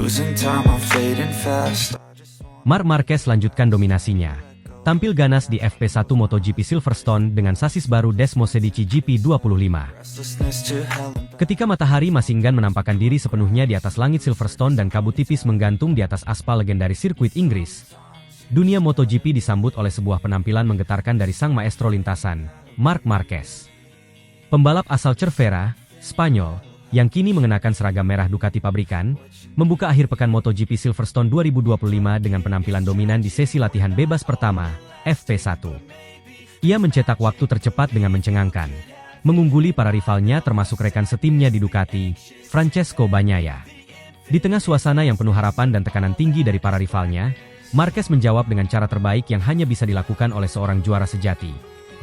Losing time, I'm fading fast. Marc Marquez lanjutkan dominasinya. Tampil ganas di FP1 MotoGP Silverstone dengan sasis baru Desmo Sedici GP25. Ketika matahari masih enggan menampakkan diri sepenuhnya di atas langit Silverstone dan kabut tipis menggantung di atas aspal legendaris sirkuit Inggris, dunia MotoGP disambut oleh sebuah penampilan menggetarkan dari sang maestro lintasan, Marc Marquez. Pembalap asal Cervera, Spanyol, yang kini mengenakan seragam merah Ducati pabrikan, membuka akhir pekan MotoGP Silverstone 2025 dengan penampilan dominan di sesi latihan bebas pertama, FP1. Ia mencetak waktu tercepat dengan mencengangkan, mengungguli para rivalnya termasuk rekan setimnya di Ducati, Francesco Bagnaia. Di tengah suasana yang penuh harapan dan tekanan tinggi dari para rivalnya, Marquez menjawab dengan cara terbaik yang hanya bisa dilakukan oleh seorang juara sejati,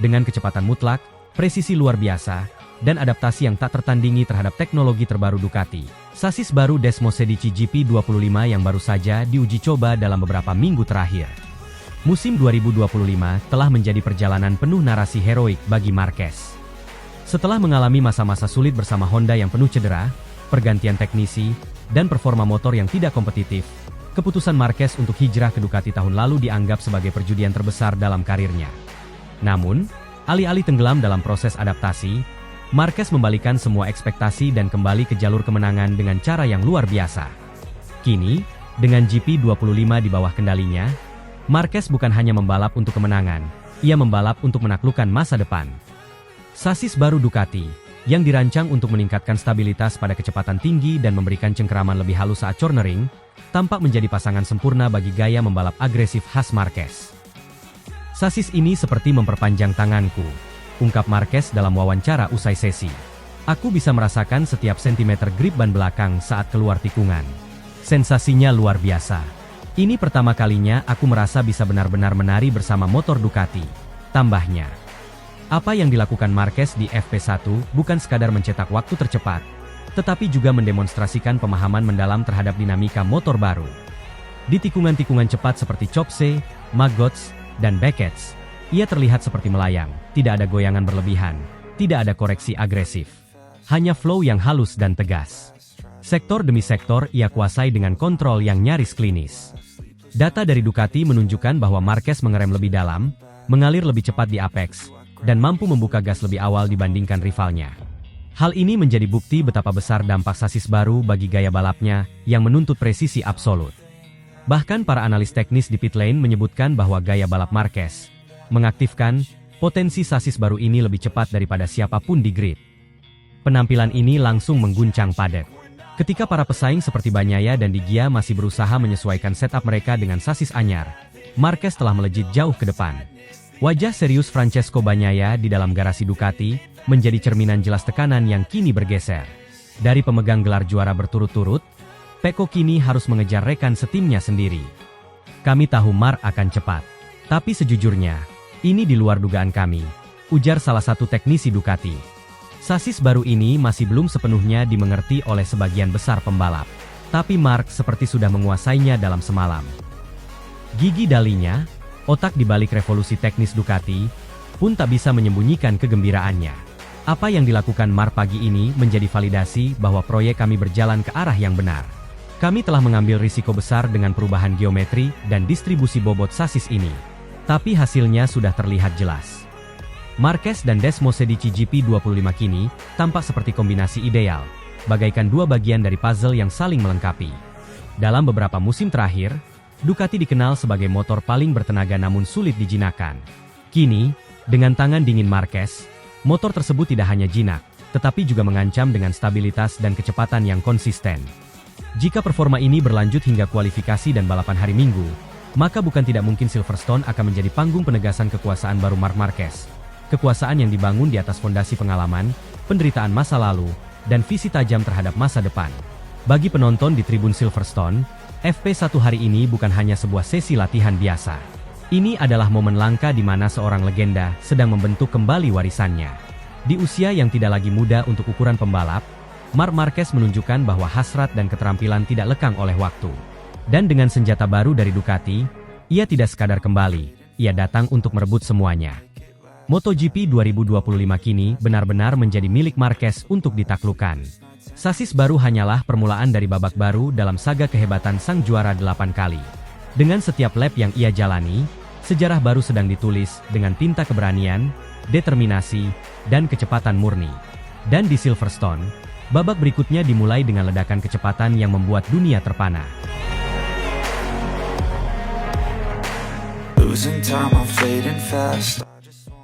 dengan kecepatan mutlak, presisi luar biasa, dan adaptasi yang tak tertandingi terhadap teknologi terbaru Ducati. Sasis baru Desmo Sedici GP25 yang baru saja diuji coba dalam beberapa minggu terakhir. Musim 2025 telah menjadi perjalanan penuh narasi heroik bagi Marquez. Setelah mengalami masa-masa sulit bersama Honda yang penuh cedera, pergantian teknisi, dan performa motor yang tidak kompetitif, keputusan Marquez untuk hijrah ke Ducati tahun lalu dianggap sebagai perjudian terbesar dalam karirnya. Namun, alih-alih tenggelam dalam proses adaptasi, Marquez membalikan semua ekspektasi dan kembali ke jalur kemenangan dengan cara yang luar biasa. Kini, dengan GP25 di bawah kendalinya, Marquez bukan hanya membalap untuk kemenangan, ia membalap untuk menaklukkan masa depan. Sasis baru Ducati, yang dirancang untuk meningkatkan stabilitas pada kecepatan tinggi dan memberikan cengkeraman lebih halus saat cornering, tampak menjadi pasangan sempurna bagi gaya membalap agresif khas Marquez. Sasis ini seperti memperpanjang tanganku, ungkap Marquez dalam wawancara usai sesi. Aku bisa merasakan setiap sentimeter grip ban belakang saat keluar tikungan. Sensasinya luar biasa. Ini pertama kalinya aku merasa bisa benar-benar menari bersama motor Ducati, tambahnya. Apa yang dilakukan Marquez di FP1 bukan sekadar mencetak waktu tercepat, tetapi juga mendemonstrasikan pemahaman mendalam terhadap dinamika motor baru. Di tikungan-tikungan cepat seperti Chopse, Magots, dan Beckets, ia terlihat seperti melayang, tidak ada goyangan berlebihan, tidak ada koreksi agresif. Hanya flow yang halus dan tegas. Sektor demi sektor ia kuasai dengan kontrol yang nyaris klinis. Data dari Ducati menunjukkan bahwa Marquez mengerem lebih dalam, mengalir lebih cepat di apex, dan mampu membuka gas lebih awal dibandingkan rivalnya. Hal ini menjadi bukti betapa besar dampak sasis baru bagi gaya balapnya yang menuntut presisi absolut. Bahkan para analis teknis di pit lane menyebutkan bahwa gaya balap Marquez mengaktifkan potensi sasis baru ini lebih cepat daripada siapapun di grid. Penampilan ini langsung mengguncang padet. Ketika para pesaing seperti Bagnaia dan Di Gia masih berusaha menyesuaikan setup mereka dengan sasis anyar, Marquez telah melejit jauh ke depan. Wajah serius Francesco Bagnaia di dalam garasi Ducati menjadi cerminan jelas tekanan yang kini bergeser. Dari pemegang gelar juara berturut-turut, Pecco kini harus mengejar rekan setimnya sendiri. Kami tahu Marc akan cepat, tapi sejujurnya, ini di luar dugaan kami, ujar salah satu teknisi Ducati. Sasis baru ini masih belum sepenuhnya dimengerti oleh sebagian besar pembalap, tapi Marc seperti sudah menguasainya dalam semalam. Gigi dalinya, otak di balik revolusi teknis Ducati, pun tak bisa menyembunyikan kegembiraannya. Apa yang dilakukan Marc pagi ini menjadi validasi bahwa proyek kami berjalan ke arah yang benar. Kami telah mengambil risiko besar dengan perubahan geometri dan distribusi bobot sasis ini. Tapi hasilnya sudah terlihat jelas. Marquez dan Desmo Sedici GP25 kini tampak seperti kombinasi ideal, bagaikan dua bagian dari puzzle yang saling melengkapi. Dalam beberapa musim terakhir, Ducati dikenal sebagai motor paling bertenaga namun sulit dijinakkan. Kini, dengan tangan dingin Marquez, motor tersebut tidak hanya jinak, tetapi juga mengancam dengan stabilitas dan kecepatan yang konsisten. Jika performa ini berlanjut hingga kualifikasi dan balapan hari Minggu, maka bukan tidak mungkin Silverstone akan menjadi panggung penegasan kekuasaan baru Marc Marquez. Kekuasaan yang dibangun di atas fondasi pengalaman, penderitaan masa lalu, dan visi tajam terhadap masa depan. Bagi penonton di tribun Silverstone, FP1 hari ini bukan hanya sebuah sesi latihan biasa. Ini adalah momen langka di mana seorang legenda sedang membentuk kembali warisannya. Di usia yang tidak lagi muda untuk ukuran pembalap, Marc Marquez menunjukkan bahwa hasrat dan keterampilan tidak lekang oleh waktu. Dan dengan senjata baru dari Ducati, ia tidak sekadar kembali, ia datang untuk merebut semuanya. MotoGP 2025 kini benar-benar menjadi milik Marquez untuk ditaklukkan. Sasis baru hanyalah permulaan dari babak baru dalam saga kehebatan sang juara 8 kali. Dengan setiap lap yang ia jalani, sejarah baru sedang ditulis dengan tinta keberanian, determinasi, dan kecepatan murni. Dan di Silverstone, babak berikutnya dimulai dengan ledakan kecepatan yang membuat dunia terpana. Losing time, I'm fading fast.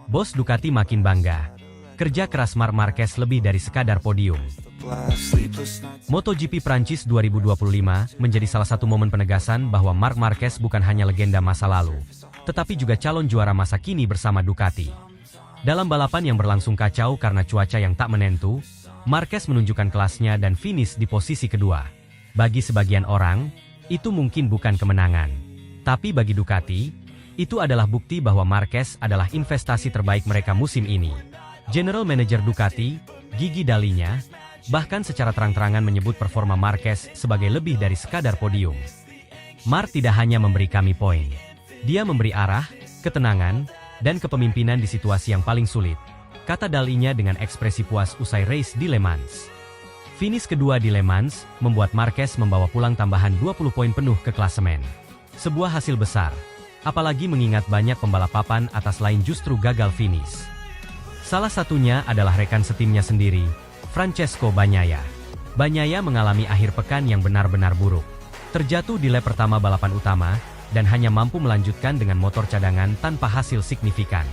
Bos Ducati makin bangga. Kerja keras Marc Marquez lebih dari sekadar podium. MotoGP Prancis 2025 menjadi salah satu momen penegasan bahwa Marc Marquez bukan hanya legenda masa lalu, tetapi juga calon juara masa kini bersama Ducati. Dalam balapan yang berlangsung kacau karena cuaca yang tak menentu, Marquez menunjukkan kelasnya dan finish di posisi kedua. Bagi sebagian orang, itu mungkin bukan kemenangan. Tapi bagi Ducati, itu adalah bukti bahwa Marquez adalah investasi terbaik mereka musim ini. General Manager Ducati, Gigi Dalinya, bahkan secara terang-terangan menyebut performa Marquez sebagai lebih dari sekadar podium. Marc tidak hanya memberi kami poin. Dia memberi arah, ketenangan, dan kepemimpinan di situasi yang paling sulit, kata Dalinya dengan ekspresi puas usai race di Le Mans. Finish kedua di Le Mans membuat Marquez membawa pulang tambahan 20 poin penuh ke klasemen. Sebuah hasil besar, apalagi mengingat banyak pembalap papan atas lain justru gagal finish. Salah satunya adalah rekan setimnya sendiri, Francesco Bagnaia. Bagnaia mengalami akhir pekan yang benar-benar buruk. Terjatuh di lap pertama balapan utama, dan hanya mampu melanjutkan dengan motor cadangan tanpa hasil signifikan.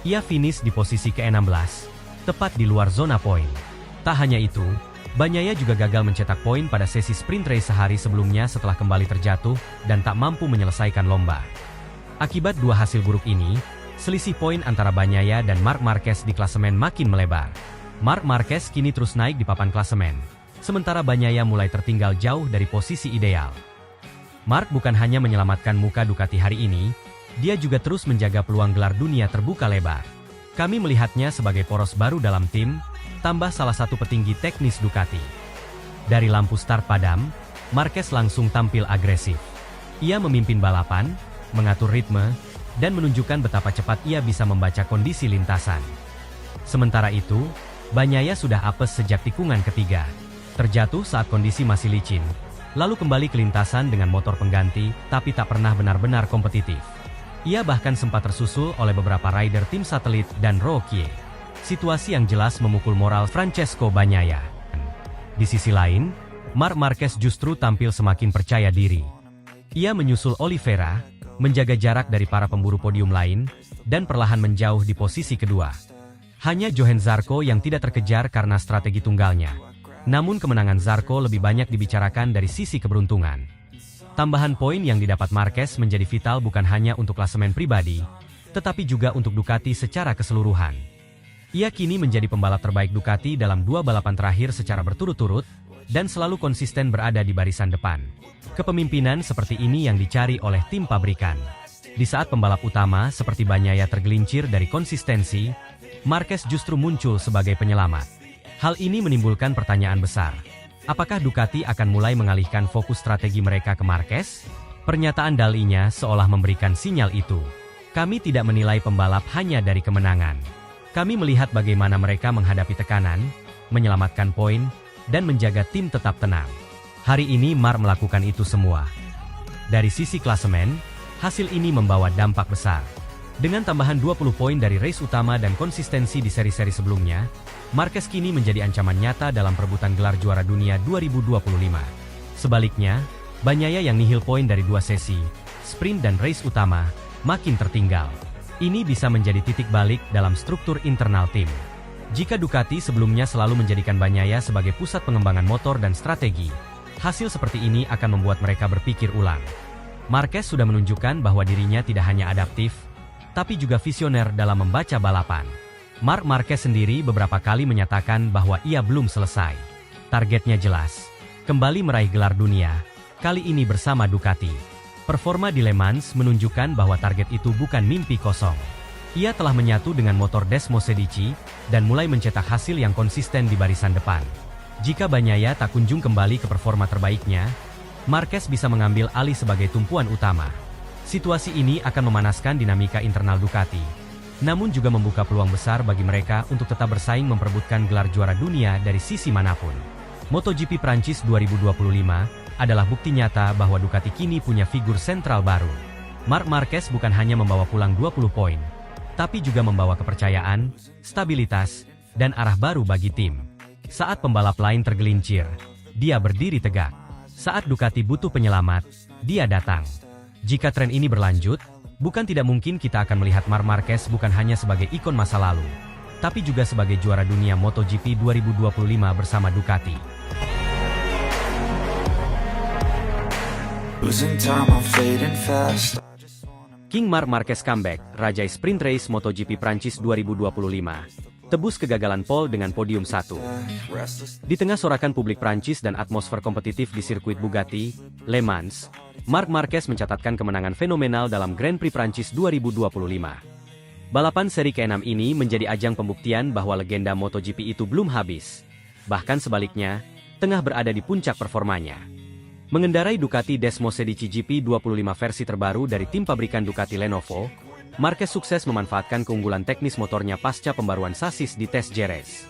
Ia finish di posisi ke-16, tepat di luar zona poin. Tak hanya itu, Bagnaia juga gagal mencetak poin pada sesi sprint race sehari sebelumnya setelah kembali terjatuh dan tak mampu menyelesaikan lomba. Akibat dua hasil buruk ini, selisih poin antara Bagnaia dan Marc Marquez di klasemen makin melebar. Marc Marquez kini terus naik di papan klasemen, sementara Bagnaia mulai tertinggal jauh dari posisi ideal. Marc bukan hanya menyelamatkan muka Ducati hari ini, dia juga terus menjaga peluang gelar dunia terbuka lebar. Kami melihatnya sebagai poros baru dalam tim, tambah salah satu petinggi teknis Ducati. Dari lampu start padam, Marquez langsung tampil agresif. Ia memimpin balapan, mengatur ritme, dan menunjukkan betapa cepat ia bisa membaca kondisi lintasan. Sementara itu, Bagnaia sudah apes sejak tikungan ketiga. Terjatuh saat kondisi masih licin, lalu kembali ke lintasan dengan motor pengganti, tapi tak pernah benar-benar kompetitif. Ia bahkan sempat tersusul oleh beberapa rider tim satelit dan Rookie. Situasi yang jelas memukul moral Francesco Bagnaia. Di sisi lain, Marc Marquez justru tampil semakin percaya diri. Ia menyusul Oliveira, menjaga jarak dari para pemburu podium lain, dan perlahan menjauh di posisi kedua. Hanya Johann Zarco yang tidak terkejar karena strategi tunggalnya. Namun kemenangan Zarco lebih banyak dibicarakan dari sisi keberuntungan. Tambahan poin yang didapat Marquez menjadi vital bukan hanya untuk klasemen pribadi, tetapi juga untuk Ducati secara keseluruhan. Ia kini menjadi pembalap terbaik Ducati dalam dua balapan terakhir secara berturut-turut, dan selalu konsisten berada di barisan depan. Kepemimpinan seperti ini yang dicari oleh tim pabrikan. Di saat pembalap utama seperti Bagnaia tergelincir dari konsistensi, Marquez justru muncul sebagai penyelamat. Hal ini menimbulkan pertanyaan besar. Apakah Ducati akan mulai mengalihkan fokus strategi mereka ke Marquez? Pernyataan Dalinya seolah memberikan sinyal itu. Kami tidak menilai pembalap hanya dari kemenangan. Kami melihat bagaimana mereka menghadapi tekanan, menyelamatkan poin, dan menjaga tim tetap tenang. Hari ini Marc melakukan itu semua. Dari sisi klasemen, hasil ini membawa dampak besar. Dengan tambahan 20 poin dari race utama dan konsistensi di seri-seri sebelumnya, Marquez kini menjadi ancaman nyata dalam perebutan gelar juara dunia 2025. Sebaliknya, Bagnaia yang nihil poin dari dua sesi, sprint dan race utama, makin tertinggal. Ini bisa menjadi titik balik dalam struktur internal tim. Jika Ducati sebelumnya selalu menjadikan Bagnaia sebagai pusat pengembangan motor dan strategi, hasil seperti ini akan membuat mereka berpikir ulang. Marquez sudah menunjukkan bahwa dirinya tidak hanya adaptif, tapi juga visioner dalam membaca balapan. Marc Marquez sendiri beberapa kali menyatakan bahwa ia belum selesai. Targetnya jelas, kembali meraih gelar dunia, kali ini bersama Ducati. Performa di Le Mans menunjukkan bahwa target itu bukan mimpi kosong. Ia telah menyatu dengan motor Desmo Sedici, dan mulai mencetak hasil yang konsisten di barisan depan. Jika Bagnaia tak kunjung kembali ke performa terbaiknya, Marquez bisa mengambil alih sebagai tumpuan utama. Situasi ini akan memanaskan dinamika internal Ducati. namun juga membuka peluang besar bagi mereka untuk tetap bersaing memperebutkan gelar juara dunia dari sisi manapun. MotoGP Prancis 2025 adalah bukti nyata bahwa Ducati kini punya figur sentral baru. Marc Marquez bukan hanya membawa pulang 20 poin, tapi juga membawa kepercayaan, stabilitas, dan arah baru bagi tim. Saat pembalap lain tergelincir, dia berdiri tegak. Saat Ducati butuh penyelamat, dia datang. Jika tren ini berlanjut, bukan tidak mungkin kita akan melihat Marc Marquez bukan hanya sebagai ikon masa lalu, tapi juga sebagai juara dunia MotoGP 2025 bersama Ducati. Losing time, I'm fading fast. King Marc Marquez comeback, Rajai Sprint Race MotoGP Prancis 2025. Tebus kegagalan pole dengan podium 1. Di tengah sorakan publik Prancis dan atmosfer kompetitif di sirkuit Bugatti, Le Mans, Marc Marquez mencatatkan kemenangan fenomenal dalam Grand Prix Prancis 2025. Balapan seri ke-6 ini menjadi ajang pembuktian bahwa legenda MotoGP itu belum habis. Bahkan sebaliknya, tengah berada di puncak performanya. Mengendarai Ducati Desmosedici GP 25 versi terbaru dari tim pabrikan Ducati Lenovo, Marquez sukses memanfaatkan keunggulan teknis motornya pasca pembaruan sasis di tes Jerez.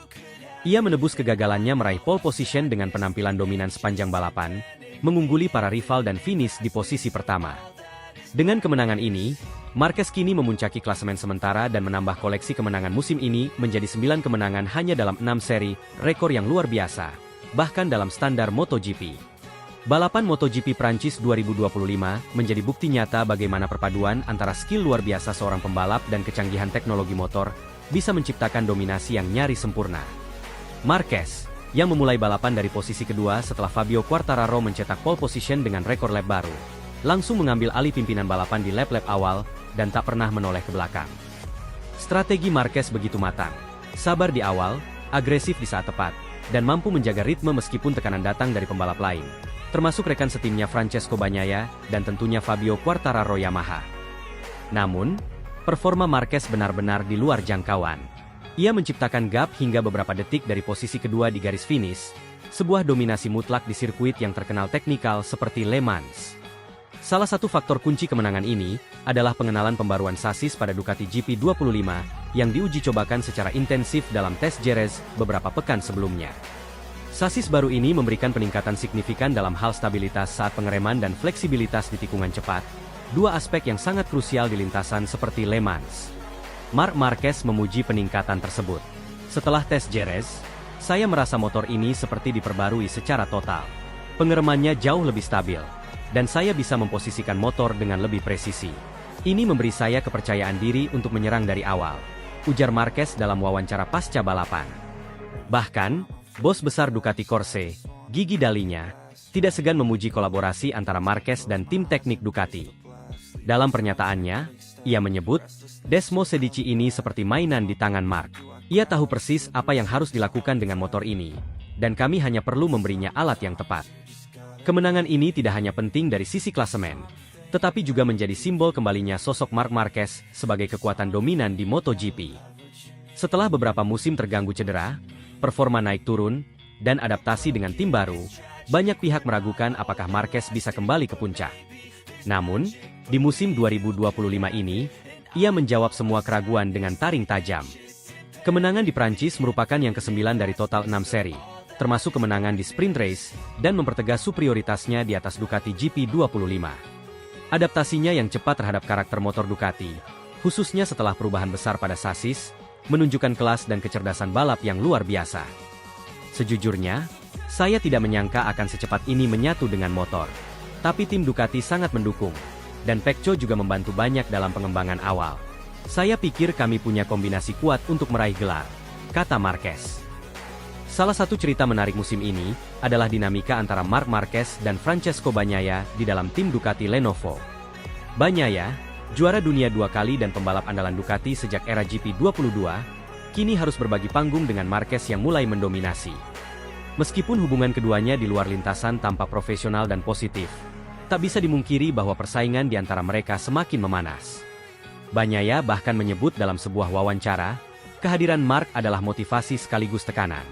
Ia menebus kegagalannya meraih pole position dengan penampilan dominan sepanjang balapan, mengungguli para rival dan finish di posisi pertama. Dengan kemenangan ini, Marquez kini memuncaki klasemen sementara dan menambah koleksi kemenangan musim ini menjadi 9 kemenangan hanya dalam 6 seri, rekor yang luar biasa, bahkan dalam standar MotoGP. Balapan MotoGP Prancis 2025 menjadi bukti nyata bagaimana perpaduan antara skill luar biasa seorang pembalap dan kecanggihan teknologi motor bisa menciptakan dominasi yang nyaris sempurna. Marquez, yang memulai balapan dari posisi kedua setelah Fabio Quartararo mencetak pole position dengan rekor lap baru, langsung mengambil alih pimpinan balapan di lap-lap awal dan tak pernah menoleh ke belakang. Strategi Marquez begitu matang, sabar di awal, agresif di saat tepat, dan mampu menjaga ritme meskipun tekanan datang dari pembalap lain, termasuk rekan setimnya Francesco Bagnaia dan tentunya Fabio Quartararo Yamaha. Namun, performa Marquez benar-benar di luar jangkauan. Ia menciptakan gap hingga beberapa detik dari posisi kedua di garis finish, sebuah dominasi mutlak di sirkuit yang terkenal teknikal seperti Le Mans. Salah satu faktor kunci kemenangan ini adalah pengenalan pembaruan sasis pada Ducati GP25 yang diuji cobakan secara intensif dalam tes Jerez beberapa pekan sebelumnya. Sasis baru ini memberikan peningkatan signifikan dalam hal stabilitas saat pengereman dan fleksibilitas di tikungan cepat, dua aspek yang sangat krusial di lintasan seperti Le Mans. Marc Marquez memuji peningkatan tersebut. Setelah tes Jerez, saya merasa motor ini seperti diperbarui secara total. Pengeremannya jauh lebih stabil, dan saya bisa memposisikan motor dengan lebih presisi. Ini memberi saya kepercayaan diri untuk menyerang dari awal, ujar Marquez dalam wawancara pasca balapan. Bahkan, bos besar Ducati Corse, Gigi Dalinya, tidak segan memuji kolaborasi antara Marquez dan tim teknik Ducati. Dalam pernyataannya, ia menyebut, Desmosedici ini seperti mainan di tangan Marc. Ia tahu persis apa yang harus dilakukan dengan motor ini, dan kami hanya perlu memberinya alat yang tepat. Kemenangan ini tidak hanya penting dari sisi klasemen, tetapi juga menjadi simbol kembalinya sosok Marc Marquez sebagai kekuatan dominan di MotoGP. Setelah beberapa musim terganggu cedera, performa naik turun, dan adaptasi dengan tim baru, banyak pihak meragukan apakah Marquez bisa kembali ke puncak. Namun, di musim 2025 ini, ia menjawab semua keraguan dengan taring tajam. Kemenangan di Prancis merupakan yang ke-9 dari total 6 seri, termasuk kemenangan di sprint race, dan mempertegas superioritasnya di atas Ducati GP25. Adaptasinya yang cepat terhadap karakter motor Ducati, khususnya setelah perubahan besar pada sasis, menunjukkan kelas dan kecerdasan balap yang luar biasa. Sejujurnya, saya tidak menyangka akan secepat ini menyatu dengan motor. Tapi tim Ducati sangat mendukung, dan Pecco juga membantu banyak dalam pengembangan awal. Saya pikir kami punya kombinasi kuat untuk meraih gelar, kata Marquez. Salah satu cerita menarik musim ini adalah dinamika antara Marc Marquez dan Francesco Bagnaia di dalam tim Ducati Lenovo. Bagnaia, juara dunia 2 kali dan pembalap andalan Ducati sejak era GP22, kini harus berbagi panggung dengan Marquez yang mulai mendominasi. Meskipun hubungan keduanya di luar lintasan tampak profesional dan positif, tak bisa dimungkiri bahwa persaingan di antara mereka semakin memanas. Bagnaia bahkan menyebut dalam sebuah wawancara, kehadiran Marc adalah motivasi sekaligus tekanan.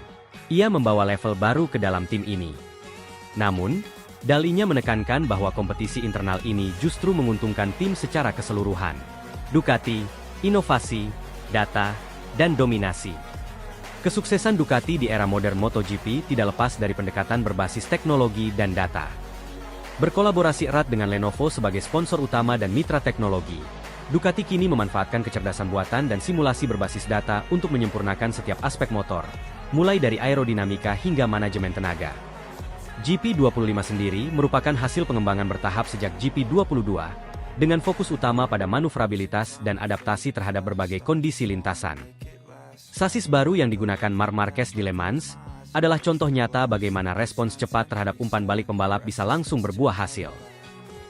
Ia membawa level baru ke dalam tim ini. Namun, Dalinya menekankan bahwa kompetisi internal ini justru menguntungkan tim secara keseluruhan. Ducati, inovasi, data, dan dominasi. Kesuksesan Ducati di era modern MotoGP tidak lepas dari pendekatan berbasis teknologi dan data. Berkolaborasi erat dengan Lenovo sebagai sponsor utama dan mitra teknologi, Ducati kini memanfaatkan kecerdasan buatan dan simulasi berbasis data untuk menyempurnakan setiap aspek motor, mulai dari aerodinamika hingga manajemen tenaga. GP25 sendiri merupakan hasil pengembangan bertahap sejak GP22, dengan fokus utama pada manuvrabilitas dan adaptasi terhadap berbagai kondisi lintasan. Sasis baru yang digunakan Marc Marquez di Le Mans adalah contoh nyata bagaimana respons cepat terhadap umpan balik pembalap bisa langsung berbuah hasil.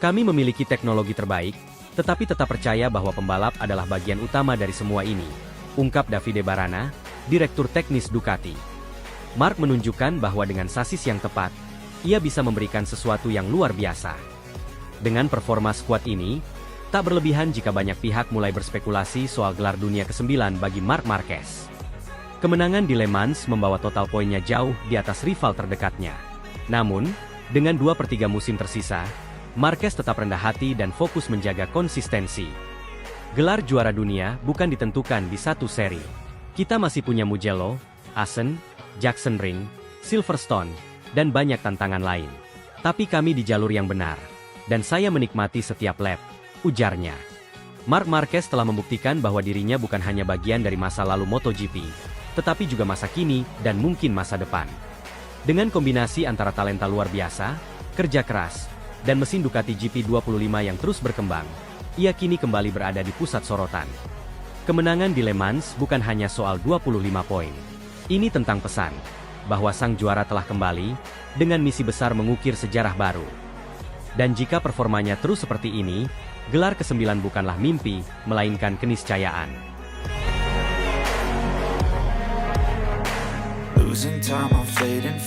Kami memiliki teknologi terbaik, tetapi tetap percaya bahwa pembalap adalah bagian utama dari semua ini, ungkap Davide Barana, Direktur Teknis Ducati. Marc menunjukkan bahwa dengan sasis yang tepat, ia bisa memberikan sesuatu yang luar biasa. Dengan performa skuad ini, tak berlebihan jika banyak pihak mulai berspekulasi soal gelar dunia ke-9 bagi Marc Marquez. Kemenangan di Le Mans membawa total poinnya jauh di atas rival terdekatnya. Namun, dengan 2/3 musim tersisa, Marquez tetap rendah hati dan fokus menjaga konsistensi. Gelar juara dunia bukan ditentukan di satu seri. Kita masih punya Mugello, Assen, Sachsenring, Silverstone, dan banyak tantangan lain. Tapi kami di jalur yang benar, dan saya menikmati setiap lap, ujarnya. Marc Marquez telah membuktikan bahwa dirinya bukan hanya bagian dari masa lalu MotoGP, tetapi juga masa kini dan mungkin masa depan. Dengan kombinasi antara talenta luar biasa, kerja keras, dan mesin Ducati GP25 yang terus berkembang, ia kini kembali berada di pusat sorotan. Kemenangan di Le Mans bukan hanya soal 25 poin. Ini tentang pesan bahwa sang juara telah kembali dengan misi besar mengukir sejarah baru. Dan jika performanya terus seperti ini, gelar ke-9 bukanlah mimpi, melainkan keniscayaan. Losing time, I'm fading fast.